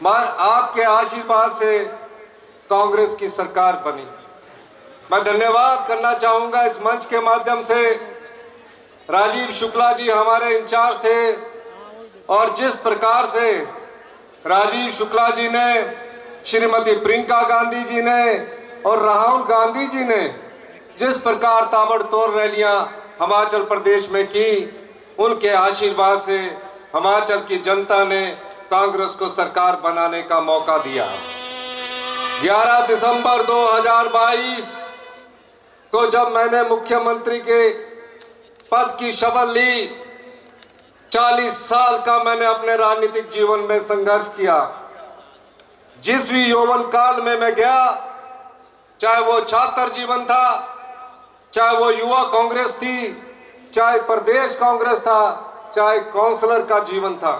आपके आशीर्वाद से कांग्रेस की सरकार बनी। मैं धन्यवाद करना चाहूँगा इस मंच के माध्यम से, राजीव शुक्ला जी हमारे इंचार्ज थे और जिस प्रकार से राजीव शुक्ला जी ने, श्रीमती प्रियंका गांधी जी ने और राहुल गांधी जी ने जिस प्रकार ताबड़तोड़ रैलियां हिमाचल प्रदेश में की, उनके आशीर्वाद से हिमाचल की जनता ने कांग्रेस को सरकार बनाने का मौका दिया। 11 दिसंबर 2022 को जब मैंने मुख्यमंत्री के पद की शपथ ली, 40 साल का मैंने अपने राजनीतिक जीवन में संघर्ष किया। जिस भी यौवन काल में मैं गया, चाहे वो छात्र जीवन था, चाहे वो युवा कांग्रेस थी, चाहे प्रदेश कांग्रेस था, चाहे काउंसलर का जीवन था,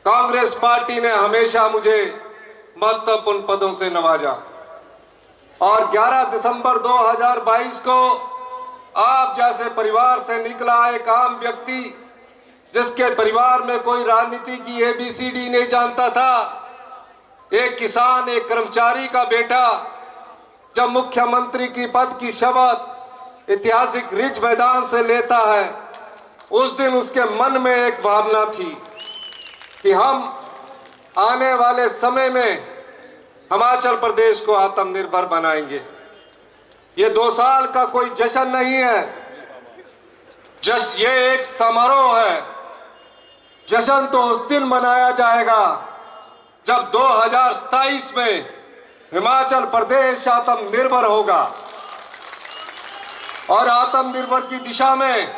कांग्रेस पार्टी ने हमेशा मुझे महत्वपूर्ण पदों से नवाजा। और 11 दिसंबर 2022 को आप जैसे परिवार से निकला एक आम व्यक्ति, जिसके परिवार में कोई राजनीति की ABCD नहीं जानता था, एक किसान, एक कर्मचारी का बेटा, जब मुख्यमंत्री की पद की शपथ ऐतिहासिक रिज मैदान से लेता है, उस दिन उसके मन में एक भावना थी कि हम आने वाले समय में हिमाचल प्रदेश को आत्मनिर्भर बनाएंगे। ये 2 साल का कोई जश्न नहीं है, ये एक समारोह है। जश्न तो उस दिन मनाया जाएगा जब 2027 में हिमाचल प्रदेश आत्मनिर्भर होगा। और आत्मनिर्भर की दिशा में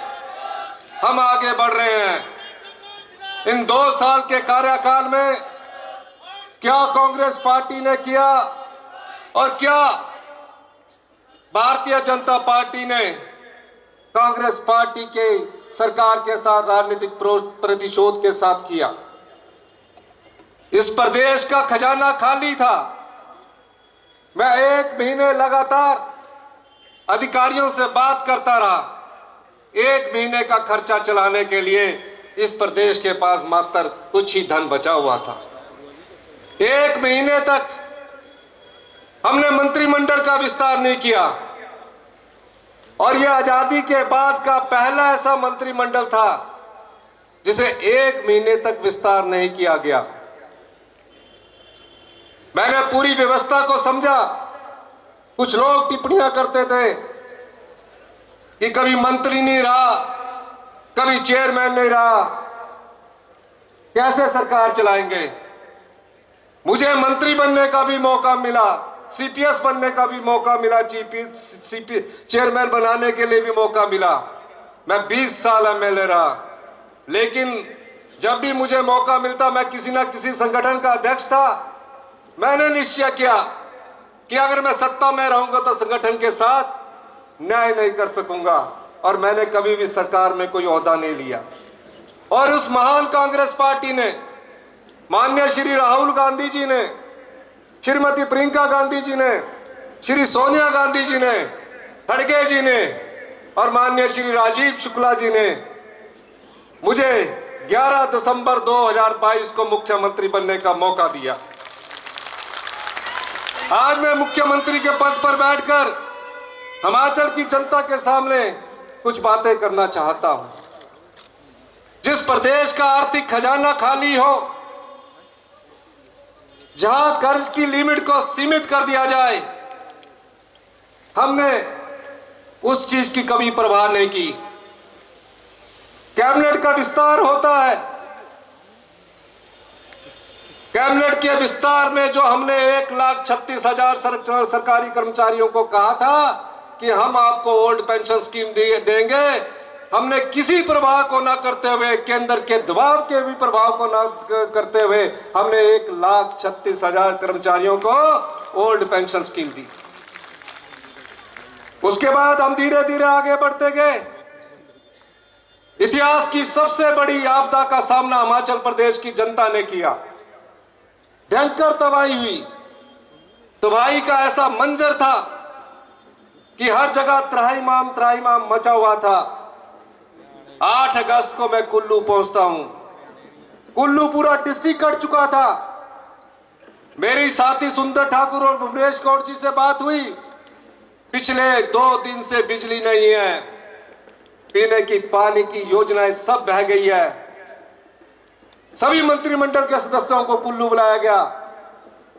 हम आगे बढ़ रहे हैं। इन 2 साल के कार्यकाल में क्या कांग्रेस पार्टी ने किया और क्या भारतीय जनता पार्टी ने कांग्रेस पार्टी के सरकार के साथ राजनीतिक प्रतिशोध के साथ किया। इस प्रदेश का खजाना खाली था। मैं 1 महीने लगातार अधिकारियों से बात करता रहा। 1 महीने का खर्चा चलाने के लिए इस प्रदेश के पास मात्र कुछ ही धन बचा हुआ था। 1 महीने तक हमने मंत्रिमंडल का विस्तार नहीं किया और यह आजादी के बाद का पहला ऐसा मंत्रिमंडल था जिसे 1 महीने तक विस्तार नहीं किया गया। मैंने पूरी व्यवस्था को समझा। कुछ लोग टिप्पणियां करते थे कि कभी मंत्री नहीं रहा, कभी चेयरमैन नहीं रहा, कैसे सरकार चलाएंगे। मुझे मंत्री बनने का भी मौका मिला, CPS बनने का भी मौका मिला, चेयरमैन बनाने के लिए भी मौका मिला। मैं 20 साल MLA रहा, लेकिन जब भी मुझे मौका मिलता मैं किसी ना किसी संगठन का अध्यक्ष था। मैंने निश्चय किया कि अगर मैं सत्ता में रहूंगा तो संगठन के साथ न्याय नहीं कर सकूंगा, और मैंने कभी भी सरकार में कोई ओहदा नहीं लिया। और उस महान कांग्रेस पार्टी ने, माननीय श्री राहुल गांधी जी ने, श्रीमती प्रियंका गांधी जी ने, श्री सोनिया गांधी जी ने, खड़गे जी ने और माननीय श्री राजीव शुक्ला जी ने मुझे 11 दिसंबर 2022 को मुख्यमंत्री बनने का मौका दिया। आज मैं मुख्यमंत्री के पद पर बैठकर हिमाचल की जनता के सामने कुछ बातें करना चाहता हूं। जिस प्रदेश का आर्थिक खजाना खाली हो, जहां कर्ज की लिमिट को सीमित कर दिया जाए, हमने उस चीज की कभी परवाह नहीं की। कैबिनेट का विस्तार होता है, कैबिनेट के विस्तार में जो हमने 1,36,000 सरकारी कर्मचारियों को कहा था कि हम आपको ओल्ड पेंशन स्कीम देंगे, हमने किसी प्रभाव को ना करते हुए, केंद्र के दबाव के भी प्रभाव को ना करते हुए, हमने 1,36,000 कर्मचारियों को ओल्ड पेंशन स्कीम दी। उसके बाद हम धीरे धीरे आगे बढ़ते गए। इतिहास की सबसे बड़ी आपदा का सामना हिमाचल प्रदेश की जनता ने किया। भयंकर तबाही हुई। तबाही का ऐसा मंजर था कि हर जगह त्राहिमाम मचा हुआ था। 8 अगस्त को मैं कुल्लू पहुंचता हूं। कुल्लू पूरा डिस्ट्रिक्ट कट चुका था। मेरी साथी सुंदर ठाकुर और भुवनेश कौर जी से बात हुई। पिछले 2 दिन से बिजली नहीं है, पीने की पानी की योजनाएं सब बह गई है। सभी मंत्रिमंडल के सदस्यों को कुल्लू बुलाया गया,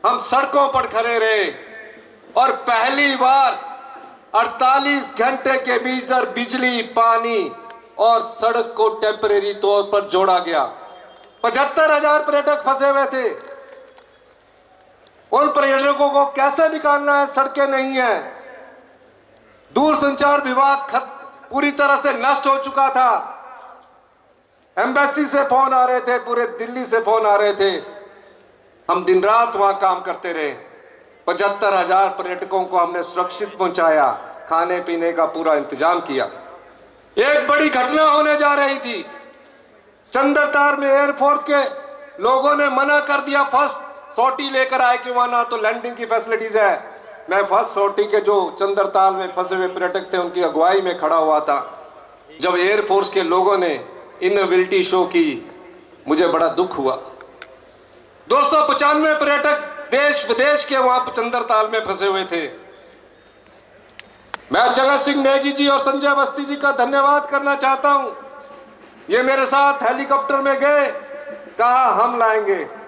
हम सड़कों पर खड़े रहे और पहली बार 48 घंटे के भीतर बिजली, पानी और सड़क को टेम्परेरी तौर पर जोड़ा गया। 75,000 पर्यटक फंसे हुए थे, उन पर्यटकों को कैसे निकालना है? सड़कें नहीं है। दूरसंचार विभाग पूरी तरह से नष्ट हो चुका था। एम्बेसी से फोन आ रहे थे, पूरे दिल्ली से फोन आ रहे थे। हम दिन रात वहां काम करते रहे। 75,000 पर्यटकों को हमने सुरक्षित पहुंचाया, खाने पीने का पूरा इंतजाम किया। एक बड़ी घटना होने जा रही थी। चंद्रताल में एयरफोर्स के लोगों ने मना कर दिया, फर्स्ट सॉर्टी लेकर आए कि वहां ना तो लैंडिंग की फैसिलिटीज है। मैं फर्स्ट सॉर्टी के जो चंद्रताल में फंसे हुए पर्यटक थे उनकी अगुवाई में खड़ा हुआ था। जब एयरफोर्स के लोगों ने इनएबिलिटी शो की, मुझे बड़ा दुख हुआ। 295 पर्यटक देश विदेश के वहां चंद्रताल में फंसे हुए थे। मैं जगत सिंह नेगी जी और संजय अवस्थी जी का धन्यवाद करना चाहता हूं। ये मेरे साथ हेलीकॉप्टर में गए, कहा हम लाएंगे।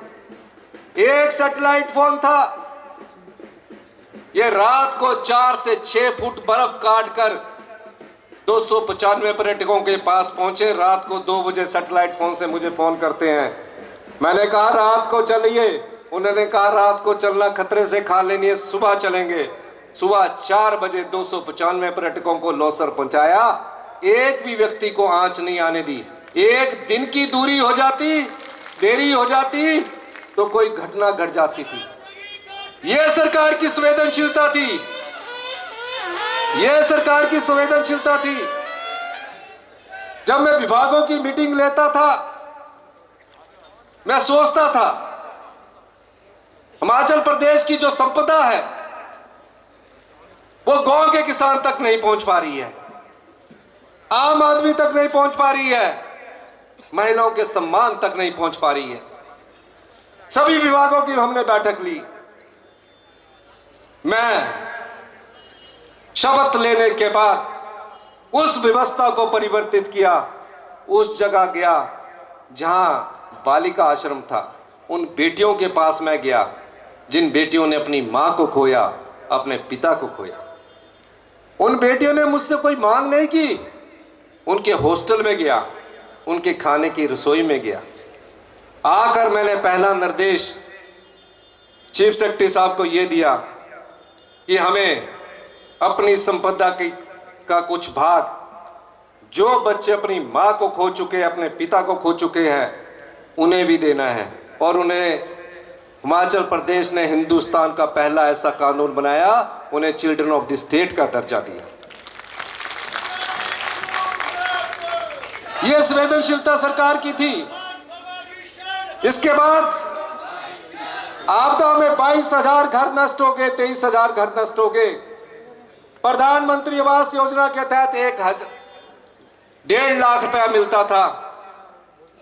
एक सैटेलाइट फोन था, ये रात को 4 से 6 फुट बर्फ काटकर 295 पर्यटकों के पास पहुंचे। रात को 2 बजे सैटेलाइट फोन से मुझे फोन करते हैं। मैंने कहा रात को चलिए, उन्होंने कहा रात को चलना खतरे से खा लेनी है, सुबह चलेंगे। सुबह 4 बजे 295 पर्यटकों को लौसर पहुंचाया। एक भी व्यक्ति को आंच नहीं आने दी। एक दिन की दूरी हो जाती, देरी हो जाती तो कोई घटना घट जाती थी। यह सरकार की संवेदनशीलता थी, यह सरकार की संवेदनशीलता थी। जब मैं विभागों की मीटिंग लेता था, मैं सोचता था हिमाचल प्रदेश की जो संपदा है वो गांव के किसान तक नहीं पहुंच पा रही है, आम आदमी तक नहीं पहुंच पा रही है, महिलाओं के सम्मान तक नहीं पहुंच पा रही है। सभी विभागों की हमने बैठक ली। मैं शपथ लेने के बाद उस व्यवस्था को परिवर्तित किया, उस जगह गया जहां बालिका आश्रम था। उन बेटियों के पास मैं गया जिन बेटियों ने अपनी मां को खोया, अपने पिता को खोया। उन बेटियों ने मुझसे कोई मांग नहीं की। उनके हॉस्टल में गया, उनके खाने की रसोई में गया। आकर मैंने पहला निर्देश चीफ सेक्रेटरी साहब को यह दिया कि हमें अपनी संपदा का कुछ भाग, जो बच्चे अपनी मां को खो चुके, अपने पिता को खो चुके हैं, उन्हें भी देना है। और उन्हें हिमाचल प्रदेश ने हिंदुस्तान का पहला ऐसा कानून बनाया, उन्हें चिल्ड्रन ऑफ द स्टेट का दर्जा दिया। यह संवेदनशीलता सरकार की थी। इसके बाद आपदा में 22,000 घर नष्ट हो गए, 23,000 घर नष्ट हो गए। प्रधानमंत्री आवास योजना के तहत 1.5 लाख रुपया मिलता था।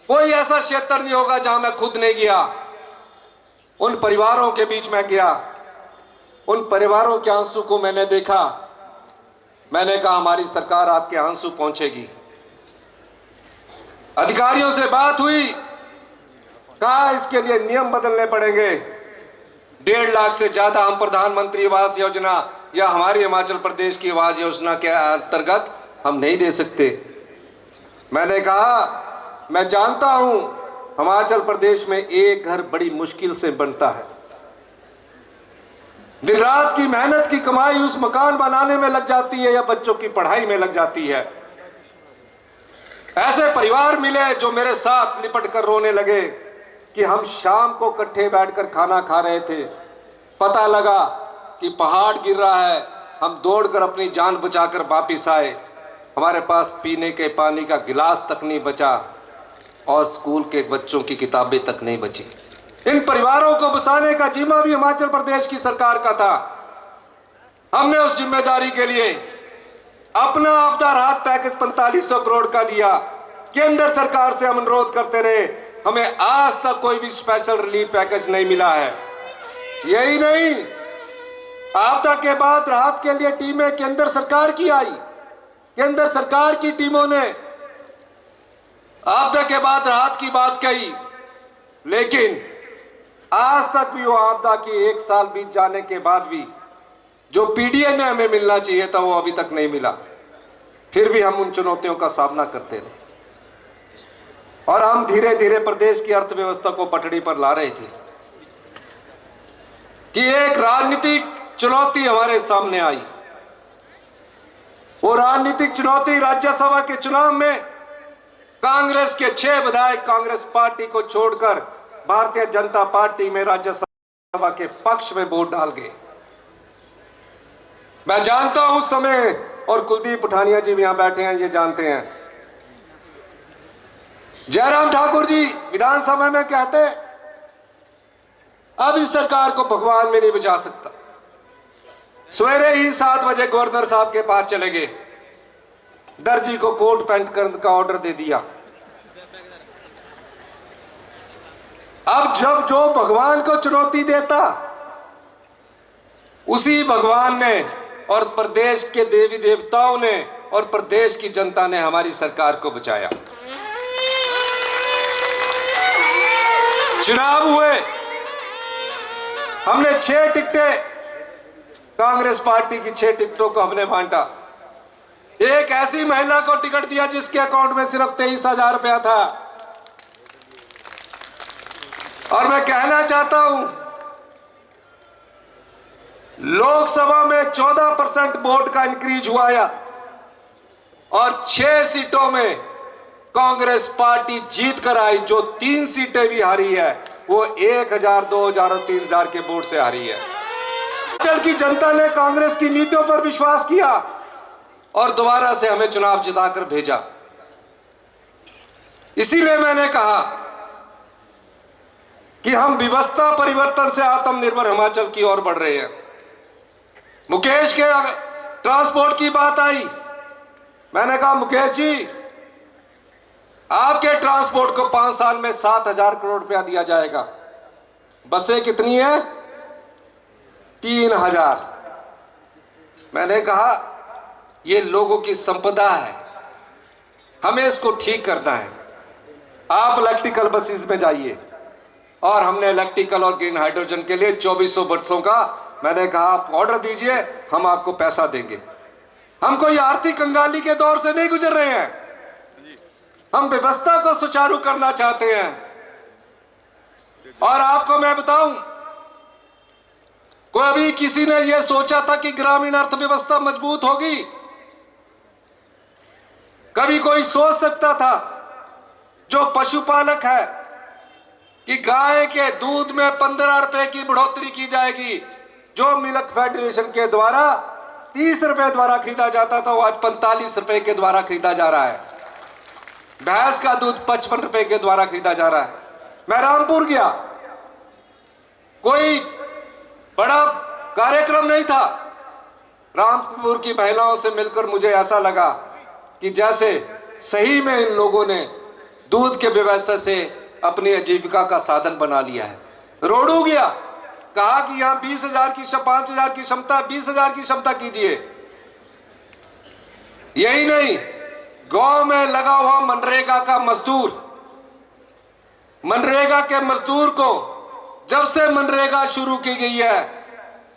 कोई ऐसा क्षेत्र नहीं होगा जहां मैं खुद नहीं गया। उन परिवारों के बीच में गया, उन परिवारों के आंसू को मैंने देखा। मैंने कहा हमारी सरकार आपके आंसू पहुंचेगी। अधिकारियों से बात हुई, कहा इसके लिए नियम बदलने पड़ेंगे। 1.5 लाख से ज्यादा हम प्रधानमंत्री आवास योजना या हमारी हिमाचल प्रदेश की आवास योजना के अंतर्गत हम नहीं दे सकते। मैंने कहा मैं जानता हूं हिमाचल प्रदेश में एक घर बड़ी मुश्किल से बनता है। दिन रात की मेहनत की कमाई उस मकान बनाने में लग जाती है या बच्चों की पढ़ाई में लग जाती है। ऐसे परिवार मिले जो मेरे साथ लिपट कर रोने लगे कि हम शाम को इकट्ठे बैठकर खाना खा रहे थे, पता लगा कि पहाड़ गिर रहा है, हम दौड़कर अपनी जान बचाकर वापिस आए। हमारे पास पीने के पानी का गिलास तक नहीं बचा और स्कूल के बच्चों की किताबें तक नहीं बची। इन परिवारों को बसाने का जिम्मा भी हिमाचल प्रदेश की सरकार का था। हमने उस जिम्मेदारी के लिए अपना आपदा राहत पैकेज 4500 करोड़ का दिया। केंद्र सरकार से हम अनुरोध करते रहे, हमें आज तक कोई भी स्पेशल रिलीफ पैकेज नहीं मिला है। यही नहीं, आपदा के बाद राहत के लिए टीमें केंद्र सरकार की आई। केंद्र सरकार की टीमों ने आपदा के बाद राहत की बात कही, लेकिन आज तक भी वो आपदा की 1 साल बीत जाने के बाद भी जो पीडीए में हमें मिलना चाहिए था वो अभी तक नहीं मिला। फिर भी हम उन चुनौतियों का सामना करते रहे और हम धीरे धीरे प्रदेश की अर्थव्यवस्था को पटड़ी पर ला रहे थे कि एक राजनीतिक चुनौती हमारे सामने आई। वो राजनीतिक चुनौती राज्यसभा के चुनाव में कांग्रेस के 6 विधायक कांग्रेस पार्टी को छोड़कर भारतीय जनता पार्टी में राज्यसभा के पक्ष में वोट डाल गए। मैं जानता हूं उस समय, और कुलदीप पठानिया जी भी यहां बैठे हैं, ये जानते हैं, जयराम ठाकुर जी विधानसभा में कहते अब इस सरकार को भगवान में नहीं बचा सकता। सवेरे ही 7 बजे गवर्नर साहब के पास चले गए, दर्जी को कोट पैंट करने का ऑर्डर दे दिया। अब जब जो भगवान को चुनौती देता, उसी भगवान ने और प्रदेश के देवी देवताओं ने और प्रदेश की जनता ने हमारी सरकार को बचाया। चुनाव हुए, हमने 6 टिकटें, कांग्रेस पार्टी की 6 टिकटों को हमने बांटा। एक ऐसी महिला को टिकट दिया जिसके अकाउंट में सिर्फ 23,000 रुपया था। और मैं कहना चाहता हूं, लोकसभा में 14% वोट का इंक्रीज हुआ और 6 सीटों में कांग्रेस पार्टी जीत कर आई। जो 3 सीटें भी हारी है वो 1,000, 2,000 और 3,000 के वोट से हारी है। हिमाचल की जनता ने कांग्रेस की नीतियों पर विश्वास किया और दोबारा से हमें चुनाव जिताकर भेजा। इसीलिए मैंने कहा कि हम व्यवस्था परिवर्तन से आत्मनिर्भर हिमाचल की ओर बढ़ रहे हैं। मुकेश के ट्रांसपोर्ट की बात आई, मैंने कहा मुकेश जी, आपके ट्रांसपोर्ट को 5 साल में 7,000 करोड़ रुपया दिया जाएगा। बसें कितनी है? 3,000। मैंने कहा ये लोगों की संपदा है, हमें इसको ठीक करना है। आप इलेक्ट्रिकल बसेस में जाइए। और हमने इलेक्ट्रिकल और ग्रीन हाइड्रोजन के लिए 2400 बसों का, मैंने कहा आप ऑर्डर दीजिए, हम आपको पैसा देंगे। हम कोई आर्थिक कंगाली के दौर से नहीं गुजर रहे हैं, हम व्यवस्था को सुचारू करना चाहते हैं। और आपको मैं बताऊं, कभी किसी ने यह सोचा था कि ग्रामीण अर्थव्यवस्था मजबूत होगी? कभी कोई सोच सकता था जो पशुपालक है कि गाय के दूध में 15 रुपए की बढ़ोतरी की जाएगी? जो मिल्क फेडरेशन के द्वारा 30 रुपए द्वारा खरीदा जाता था वो आज 45 रुपए के द्वारा खरीदा जा रहा है। भैंस का दूध 55 रुपए के द्वारा खरीदा जा रहा है। मैं रामपुर गया, कोई बड़ा कार्यक्रम नहीं था। रामपुर की महिलाओं से मिलकर मुझे ऐसा लगा कि जैसे सही में इन लोगों ने दूध के व्यवसाय से अपनी आजीविका का साधन बना लिया है। रोडू गया, कहा कि यहां 20,000 की 5,000 की क्षमता, 20,000 की क्षमता कीजिए। यही नहीं, गांव में लगा हुआ मनरेगा का मजदूर, मनरेगा के मजदूर को जब से मनरेगा शुरू की गई है,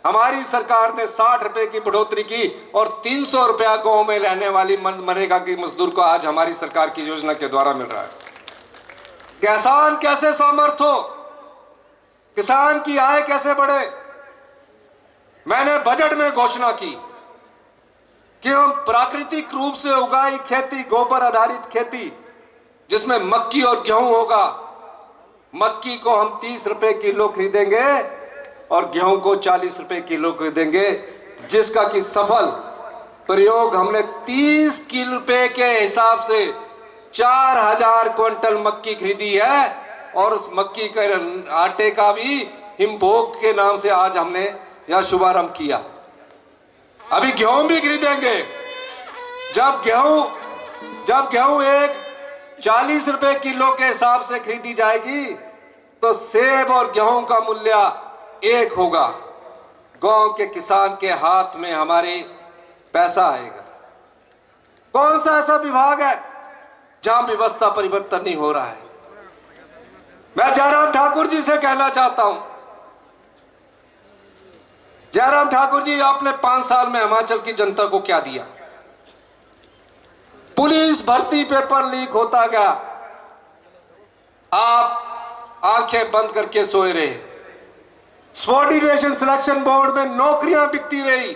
हमारी सरकार ने 60 रुपए की बढ़ोतरी की और 300 रुपया गांव में रहने वाली मनरेगा की मजदूर को आज हमारी सरकार की योजना के द्वारा मिल रहा है। किसान कैसे समर्थ हो, किसान की आय कैसे बढ़े? मैंने बजट में घोषणा की कि हम प्राकृतिक रूप से उगाई खेती, गोबर आधारित खेती, जिसमें मक्की और गेहूं होगा, मक्की को हम 30 रुपए किलो खरीदेंगे और गेहूं को 40 रुपए किलो खरीदेंगे, जिसका कि सफल प्रयोग हमने 30 किलो रुपए के हिसाब से 4,000 क्विंटल मक्की खरीदी है। और उस मक्की के आटे का भी हिमभोग के नाम से आज हमने यह शुभारंभ किया। अभी गेहूं भी खरीदेंगे। जब गेहूं एक 40 रुपए किलो के हिसाब से खरीदी जाएगी तो सेब और गेहूं का मूल्य एक होगा, गांव के किसान के हाथ में हमारे पैसा आएगा। कौन सा ऐसा विभाग है जहां व्यवस्था परिवर्तन नहीं हो रहा है? मैं जयराम ठाकुर जी से कहना चाहता हूं, जयराम ठाकुर जी, आपने 5 साल में हिमाचल की जनता को क्या दिया? पुलिस भर्ती पेपर लीक होता गया, आप आंखें बंद करके सोए रहे। सबॉर्डिनेशन सिलेक्शन बोर्ड में नौकरियां बिकती रही,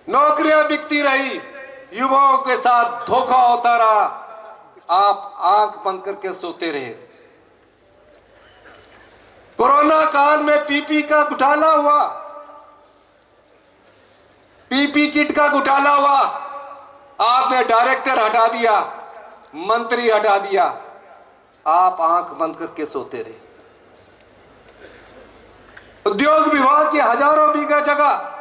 नौकरियां बिकती रही, युवाओं के साथ धोखा होता रहा, आप आंख बंद करके सोते रहे। कोरोना काल में पीपी का घोटाला हुआ, पीपी किट का घोटाला हुआ, आपने डायरेक्टर हटा दिया, मंत्री हटा दिया, आप आंख बंद करके सोते रहे। उद्योग विभाग की हजारों बीघा जगह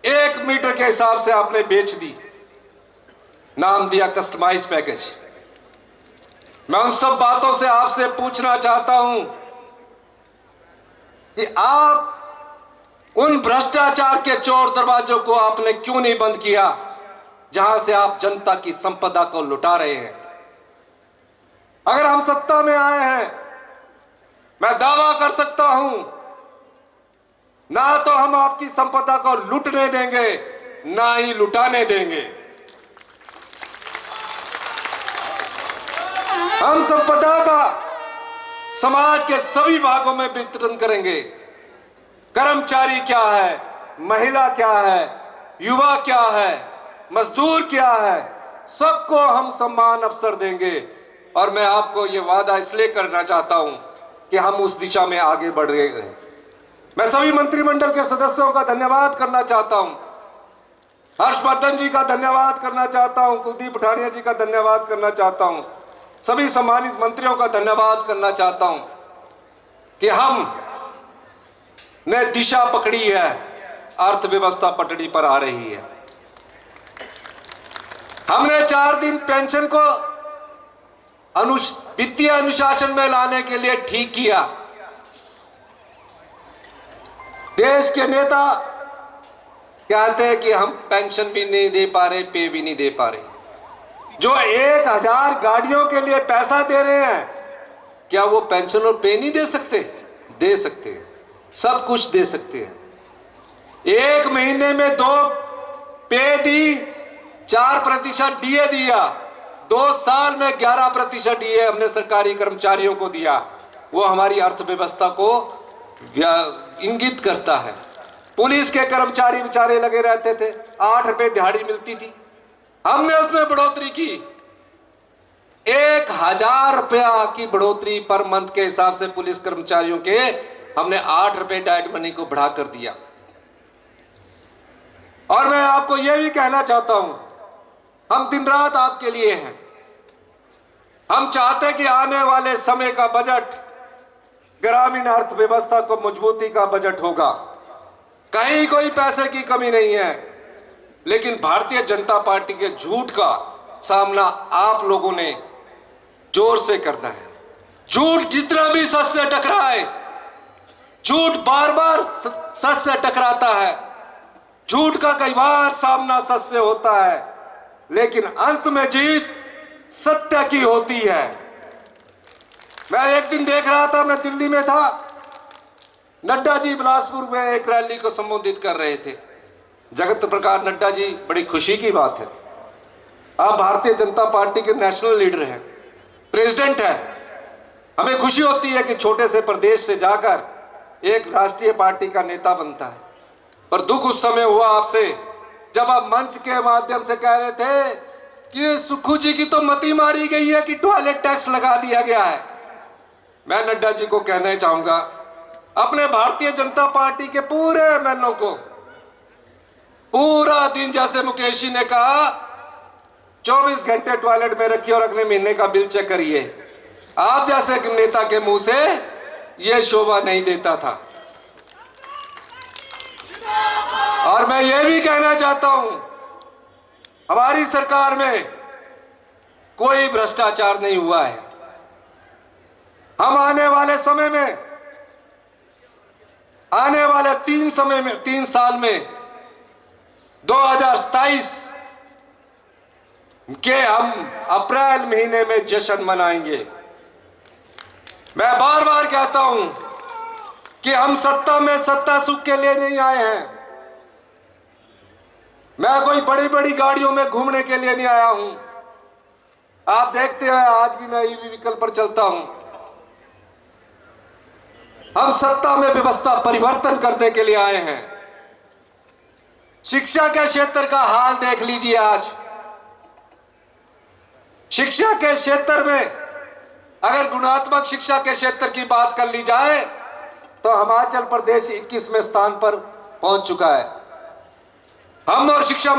1 मीटर के हिसाब से आपने बेच दी, नाम दिया कस्टमाइज पैकेज। मैं उन सब बातों से आपसे पूछना चाहता हूं कि आप उन भ्रष्टाचार के चोर दरवाजों को आपने क्यों नहीं बंद किया जहां से आप जनता की संपदा को लुटा रहे हैं? अगर हम सत्ता में आए हैं, मैं दावा कर सकता हूं, ना तो हम आपकी संपदा को लूटने देंगे, ना ही लुटाने देंगे। हम संपदा का समाज के सभी भागों में वितरण करेंगे। कर्मचारी क्या है, महिला क्या है, युवा क्या है, मजदूर क्या है, सबको हम सम्मान अवसर देंगे। और मैं आपको ये वादा इसलिए करना चाहता हूं कि हम उस दिशा में आगे बढ़ रहे हैं। मैं सभी मंत्रिमंडल के सदस्यों का धन्यवाद करना चाहता हूं, हर्षवर्धन जी का धन्यवाद करना चाहता हूं, कुलदीप पठानिया जी का धन्यवाद करना चाहता हूं, सभी सम्मानित मंत्रियों का धन्यवाद करना चाहता हूं कि हम ने दिशा पकड़ी है, अर्थव्यवस्था पटड़ी पर आ रही है। हमने 4 दिन पेंशन को वित्तीय अनुशासन में लाने के लिए ठीक किया। देश के नेता कहते हैं कि हम पेंशन भी नहीं दे पा रहे, पे भी नहीं दे पा रहे। जो 1000 गाड़ियों के लिए पैसा दे रहे हैं, क्या वो पेंशन और पे नहीं दे सकते? दे सकते हैं, सब कुछ दे सकते हैं। 1 महीने में 2 पे दी, 4% डीए दिया, 2 साल में 11% डीए हमने सरकारी कर्मचारियों को दिया। वो हमारी अर्थव्यवस्था को इंगित करता है। पुलिस के कर्मचारी बेचारे लगे रहते थे, 8 रुपए दिहाड़ी मिलती थी, हमने उसमें बढ़ोतरी की। 1000 रुपया की बढ़ोतरी पर मंथ के हिसाब से पुलिस कर्मचारियों के हमने 8 रुपए डाइट मनी को बढ़ा कर दिया। और मैं आपको यह भी कहना चाहता हूं, हम दिन रात आपके लिए हैं। हम चाहते हैं कि आने वाले समय का बजट ग्रामीण अर्थव्यवस्था को मजबूती का बजट होगा। कहीं कोई पैसे की कमी नहीं है, लेकिन भारतीय जनता पार्टी के झूठ का सामना आप लोगों ने जोर से करना है। झूठ जितना भी सच से टकराए, झूठ बार बार सच से टकराता है, झूठ का कई बार सामना सच से होता है, लेकिन अंत में जीत सत्य की होती है। मैं एक दिन देख रहा था, मैं दिल्ली में था, नड्डा जी बिलासपुर में एक रैली को संबोधित कर रहे थे। जगत प्रकाश नड्डा जी, बड़ी खुशी की बात है, आप भारतीय जनता पार्टी के नेशनल लीडर हैं, प्रेसिडेंट हैं। हमें खुशी होती है कि छोटे से प्रदेश से जाकर एक राष्ट्रीय पार्टी का नेता बनता है। पर दुख उस समय हुआ आपसे जब आप मंच के माध्यम से कह रहे थे कि सुक्खू जी की तो मती मारी गई है कि टॉयलेट टैक्स लगा दिया गया है। मैं नड्डा जी को कहना चाहूंगा, अपने भारतीय जनता पार्टी के पूरे एमएलओ को पूरा दिन, जैसे मुकेश जी ने कहा, 24 घंटे टॉयलेट में रखिए और अगले महीने का बिल चेक करिए। आप जैसे नेता के मुंह से यह शोभा नहीं देता था। और मैं यह भी कहना चाहता हूं, हमारी सरकार में कोई भ्रष्टाचार नहीं हुआ है। हम आने वाले समय में आने वाले 3 साल में 2027 के हम अप्रैल महीने में जश्न मनाएंगे। मैं बार बार कहता हूं कि हम सत्ता में सत्ता सुख के लिए नहीं आए हैं। मैं कोई बड़ी बड़ी गाड़ियों में घूमने के लिए नहीं आया हूं। आप देखते हैं आज भी मैं ईवी व्हीकल पर चलता हूं। हम सत्ता में व्यवस्था परिवर्तन करने के लिए आए हैं। शिक्षा के क्षेत्र का हाल देख लीजिए। आज शिक्षा के क्षेत्र में अगर गुणात्मक शिक्षा के क्षेत्र की बात कर ली जाए तो हिमाचल प्रदेश 21वें स्थान पर पहुंच चुका है। हम और शिक्षा